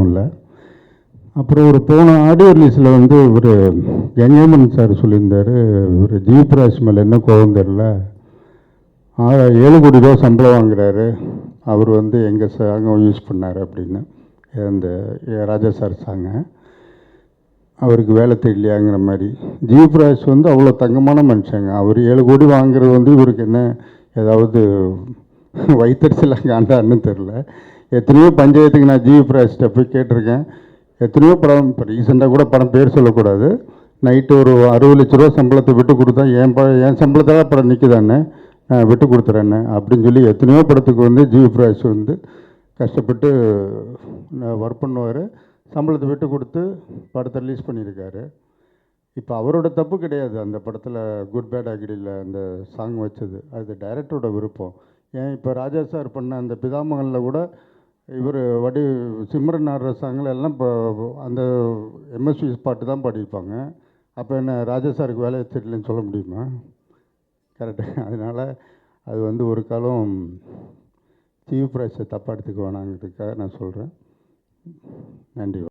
இல்லை. அப்புறம் ஒரு போன ஆடியோ ரிலீஸில் வந்து ஒரு கங்கைமன் சார் சொல்லியிருந்தார், இவர் ஜிவிபிரகாஷ் மேலே என்ன கோபம் தெரில, 7 கோடி ரூபா சம்பளம் வாங்குறாரு, அவர் வந்து எங்கள் சாங்கை யூஸ் பண்ணார் அப்படின்னு. அந்த ராஜா சார் சாங்கை அவருக்கு வேலை தெரியலையாங்கிற மாதிரி. ஜிவிபிரகாஷ் வந்து அவ்வளோ தங்கமான மனுஷங்க. அவர் 7 கோடி வாங்குறது வந்து இவருக்கு என்ன ஏதாவது வைத்தறிச்சலாக காண்டான்னு தெரில. எத்தனையோ பஞ்சாயத்துக்கு நான் ஜிவிபிரகாஷ்கிட்ட போய் கேட்டிருக்கேன். எத்தனையோ படம், இப்போ ரீசெண்டாக கூட படம் பேர் சொல்லக்கூடாது, நைட்டு ஒரு 60 லட்ச ரூபா சம்பளத்தை விட்டு கொடுத்தா என் சம்பளத்தில் படம் நிற்குதானே, நான் விட்டு கொடுத்துறேன்னு அப்படின்னு சொல்லி எத்தனையோ படத்துக்கு வந்து ஜிவிபிரகாஷ் வந்து கஷ்டப்பட்டு ஒர்க் பண்ணுவார். சம்பளத்தை விட்டு கொடுத்து படத்தை ரிலீஸ் பண்ணியிருக்காரு. இப்போ அவரோட தப்பு கிடையாது. அந்த படத்தில் குட் பேட் அக்ரியில் அந்த சாங் வச்சது அது டைரக்டரோட விருப்பம். ஏன் இப்போ ராஜா சார் பண்ண அந்த பிதாமகனில் கூட இவர் சிம்ரன் ஆடுற சாங்கில் எல்லாம் இப்போ அந்த எம்எஸ்வி பாட்டு தான் பாடியிருப்பாங்க. அப்போ என்ன ராஜா சாருக்கு வேலையை தெரியலன்னு சொல்ல முடியுமா? கரெக்டு. அதனால் அது வந்து ஒரு காலம் ஜிவிபிரகாஷை தப்பாக எடுத்துக்க வேணாங்கிறதுக்காக நான் சொல்கிறேன். நன்றி.